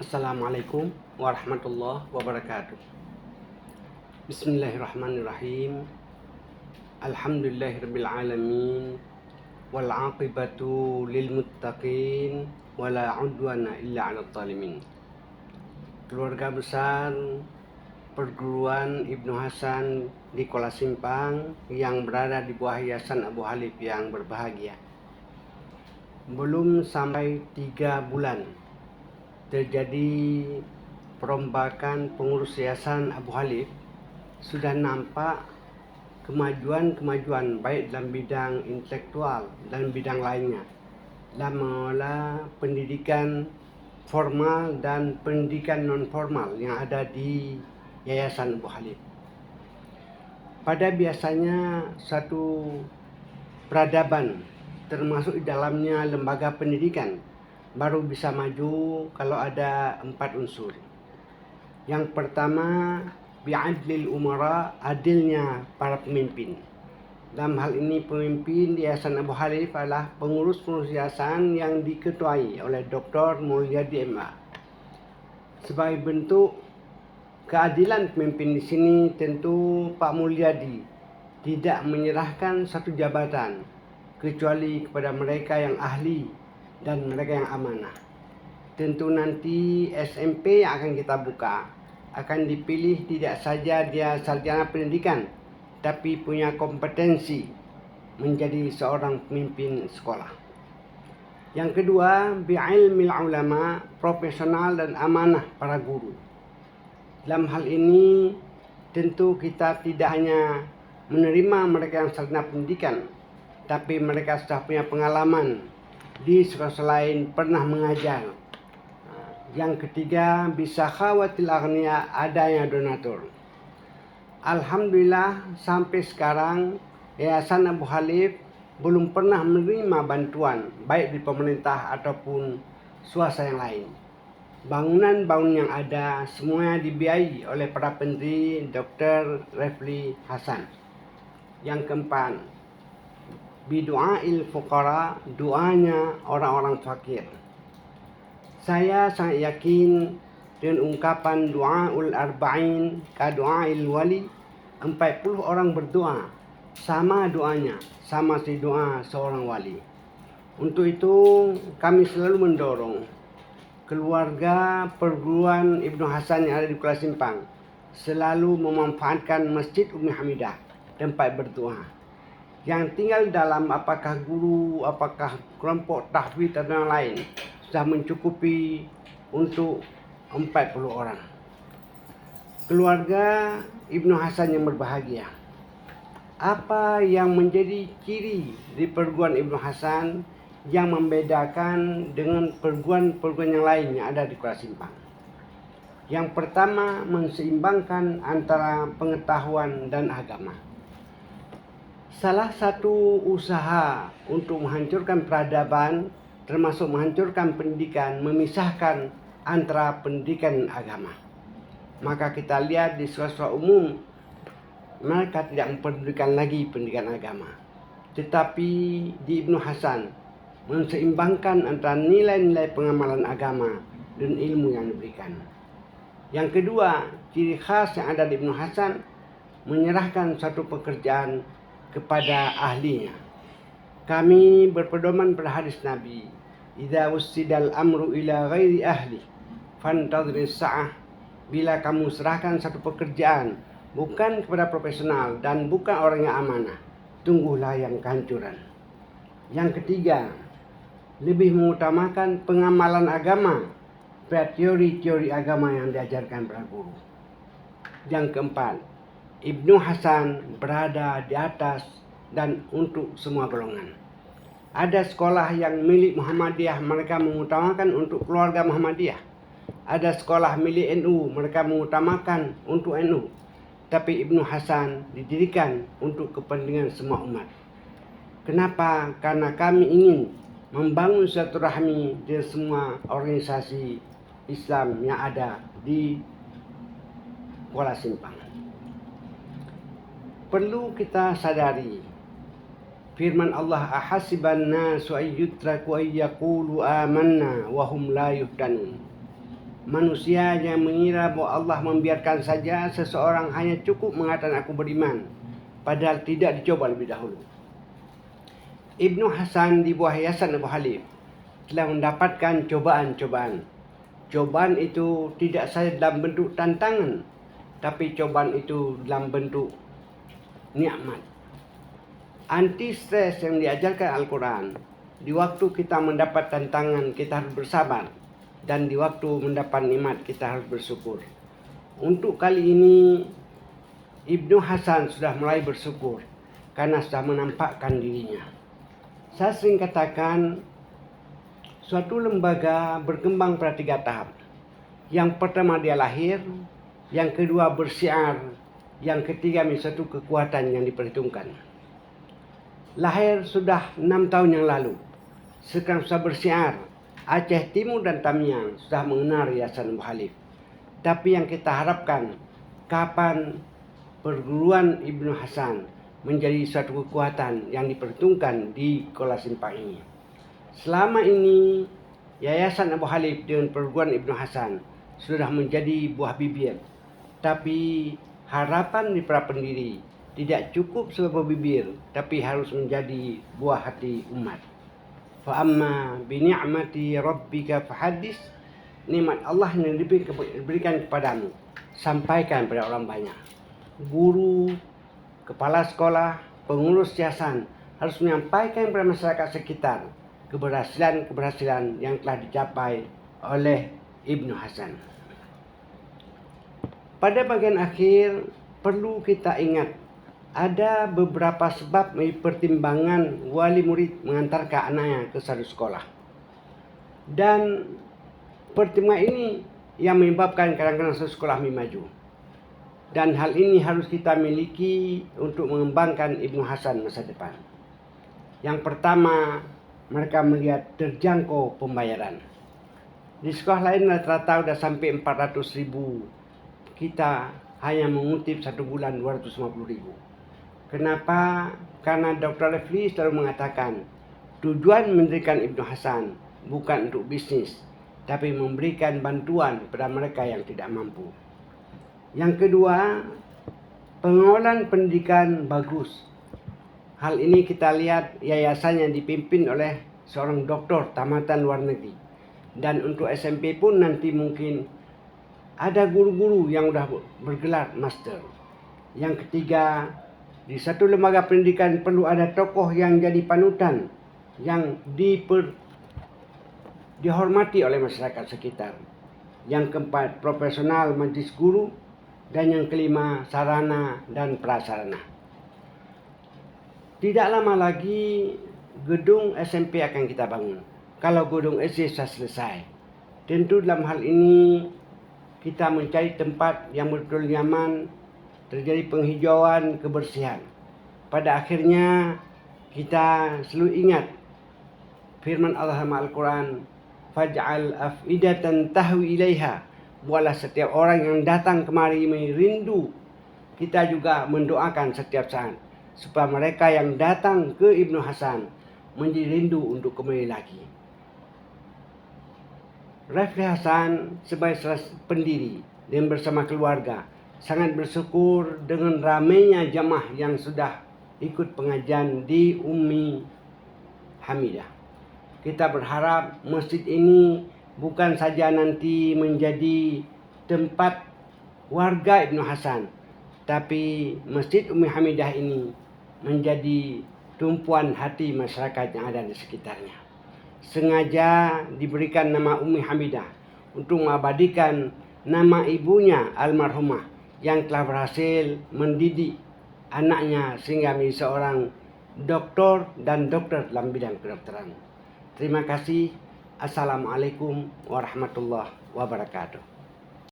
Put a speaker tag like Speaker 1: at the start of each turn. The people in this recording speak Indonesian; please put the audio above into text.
Speaker 1: Assalamualaikum warahmatullahi wabarakatuh. Bismillahirrahmanirrahim. Alhamdulillahirabbil alamin wal 'aqibatu lil muttaqin wala 'udwana illa 'alal zalimin. Keluarga besar perguruan Ibnu Hasan di Kuala Simpang yang berada di bawah Yayasan Abu Halif yang berbahagia. Belum sampai 3 bulan terjadi perombakan pengurus Yayasan Abu Halif, sudah nampak kemajuan baik dalam bidang intelektual dan bidang lainnya dalam mengelola pendidikan formal dan pendidikan non formal yang ada di Yayasan Abu Halif. Pada biasanya satu peradaban termasuk di dalamnya lembaga pendidikan baru bisa maju kalau ada 4 unsur. Yang pertama, bi'adlil umara, adilnya para pemimpin. Dalam hal ini pemimpin di Yayasan Abu Halif adalah pengurus yayasan yang diketuai oleh Dr. Mulyadi MA. Sebagai bentuk keadilan pemimpin di sini, tentu Pak Mulyadi tidak menyerahkan satu jabatan kecuali kepada mereka yang ahli dan mereka yang amanah. Tentu nanti SMP yang akan kita buka akan dipilih tidak saja dia sarjana pendidikan, tapi punya kompetensi menjadi seorang pemimpin sekolah. Yang kedua, bi'ilmil ulama, profesional dan amanah para guru. Dalam hal ini tentu kita tidak hanya menerima mereka yang sarjana pendidikan, tapi mereka sudah punya pengalaman di sekolah lain, pernah mengajar. Yang ketiga, bisa khawatil aghnia, adanya donatur. Alhamdulillah sampai sekarang Yayasan Abu Halif belum pernah menerima bantuan baik di pemerintah ataupun swasta yang lain. Bangunan-bangunan yang ada semuanya dibiayai oleh para pendiri Dr. Refli Hasan. Yang keempat, bidu'ail fuqara, doanya orang-orang fakir. Saya sangat yakin dengan ungkapan du'aul arba'in ka du'ail wali, 40 orang berdoa sama doanya, sama si doa seorang wali. Untuk itu kami selalu mendorong keluarga perguruan Ibnu Hasan yang ada di Kuala Simpang selalu memanfaatkan Masjid Umi Hamidah tempat berdoa. Yang tinggal dalam apakah guru, apakah kelompok tahfidz atau yang lain sudah mencukupi untuk 40 orang. Keluarga Ibnu Hasan yang berbahagia. Apa yang menjadi ciri di perguruan Ibnu Hasan yang membedakan dengan perguruan-perguruan yang lain yang ada di Kuala Simpang? Yang pertama, menseimbangkan antara pengetahuan dan agama. Salah satu usaha untuk menghancurkan peradaban, termasuk menghancurkan pendidikan, memisahkan antara pendidikan dan agama. Maka kita lihat di sekolah umum, mereka tidak memperdulikan lagi pendidikan agama. Tetapi di Ibnu Hasan, menseimbangkan antara nilai-nilai pengamalan agama dan ilmu yang diberikan. Yang kedua, ciri khas yang ada di Ibnu Hasan, menyerahkan satu pekerjaan kepada ahlinya. Kami berpedoman pada hadis Nabi, idza ussidal amru ila ghairi ahli fantadhiris sa'ah. Bila kamu serahkan satu pekerjaan bukan kepada profesional dan bukan orang yang amanah, tunggulah yang kehancuran. Yang ketiga, lebih mengutamakan pengamalan agama pada teori-teori agama yang diajarkan para guru. Yang keempat, Ibnu Hasan berada di atas dan untuk semua golongan. Ada sekolah yang milik Muhammadiyah, mereka mengutamakan untuk keluarga Muhammadiyah. Ada sekolah milik NU, mereka mengutamakan untuk NU. Tapi Ibnu Hasan didirikan untuk kepentingan semua umat. Kenapa? Karena kami ingin membangun silaturahmi di semua organisasi Islam yang ada di Kuala Simpang. Perlu kita sadari firman Allah, ahasiban nasu ayyutraku ayyaqulu amanna wa hum la yuftanun. Manusia yang mengira bahwa Allah membiarkan saja seseorang hanya cukup mengatakan aku beriman, padahal tidak dicoba lebih dahulu. Ibnu Hasan di bawah yayasan Abu Halif telah mendapatkan cobaan-cobaan. Cobaan itu tidak saja dalam bentuk tantangan, tapi cobaan itu dalam bentuk nikmat. Anti-stres yang diajarkan Al-Quran. Di waktu kita mendapat tantangan, kita harus bersabar. Dan di waktu mendapat nikmat, kita harus bersyukur. Untuk kali ini, Ibnu Hasan sudah mulai bersyukur karena sudah menampakkan dirinya. Saya sering katakan, suatu lembaga berkembang pada 3 tahap. Yang pertama dia lahir, yang kedua bersiar, yang ketiga menjadi satu kekuatan yang diperhitungkan. Lahir sudah 6 tahun yang lalu, sekarang sudah bersiar. Aceh Timur dan Tamiang sudah mengenal Yayasan Abu Halif. Tapi yang kita harapkan, kapan perguruan Ibnu Hasan menjadi suatu kekuatan yang diperhitungkan di Kuala Simpang ini. Selama ini, Yayasan Abu Halif dengan perguruan Ibnu Hasan sudah menjadi buah bibir. Tapi harapan di para pendiri tidak cukup sebagai bibir, tapi harus menjadi buah hati umat. Fa amma bi ni'mati rabbika fahaddis, nikmat Allah yang diberikan kepadamu sampaikan pada orang banyak. Guru, kepala sekolah, pengurus yayasan harus menyampaikan kepada masyarakat sekitar keberhasilan yang telah dicapai oleh Ibnu Hasan. Pada bagian akhir perlu kita ingat ada beberapa sebab pertimbangan wali murid mengantarkan anaknya ke satu sekolah. Dan pertimbangan ini yang menyebabkan kadang-kadang satu sekolah maju. Dan hal ini harus kita miliki untuk mengembangkan Ibnu Hasan masa depan. Yang pertama, mereka melihat terjangkau pembayaran. Di sekolah lain rata-rata sudah sampai 400.000. Kita hanya mengutip 1 bulan 250.000. Kenapa? Karena Dr. Refli selalu mengatakan tujuan mendirikan Ibnu Hasan bukan untuk bisnis, tapi memberikan bantuan kepada mereka yang tidak mampu. Yang kedua, pengelolaan pendidikan bagus. Hal ini kita lihat yayasan yang dipimpin oleh seorang doktor tamatan luar negeri. Dan untuk SMP pun nanti mungkin ada guru-guru yang sudah bergelar master. Yang ketiga, di satu lembaga pendidikan perlu ada tokoh yang jadi panutan, yang dihormati oleh masyarakat sekitar. Yang keempat, profesional majlis guru. Dan yang kelima, sarana dan prasarana. Tidak lama lagi gedung SMP akan kita bangun. Kalau gedung SD sudah selesai. Tentu dalam hal ini kita mencari tempat yang betul nyaman, terjadi penghijauan, kebersihan. Pada akhirnya kita selalu ingat firman Allah dalam Al-Quran, faj'al af'idatan tahwi ilaiha, buatlah setiap orang yang datang kemari merindu. Kita juga mendoakan setiap saat supaya mereka yang datang ke Ibnu Hasan menjadi rindu untuk kembali lagi. Refli Hasan sebagai pendiri dan bersama keluarga sangat bersyukur dengan ramainya jamaah yang sudah ikut pengajian di Ummi Hamidah. Kita berharap masjid ini bukan saja nanti menjadi tempat warga Ibnu Hasan, tapi Masjid Ummi Hamidah ini menjadi tumpuan hati masyarakat yang ada di sekitarnya. Sengaja diberikan nama Ummi Hamidah untuk mengabadikan nama ibunya almarhumah yang telah berhasil mendidik anaknya sehingga menjadi seorang doktor dan dokter dalam bidang kedokteran. Terima kasih. Assalamualaikum warahmatullahi wabarakatuh.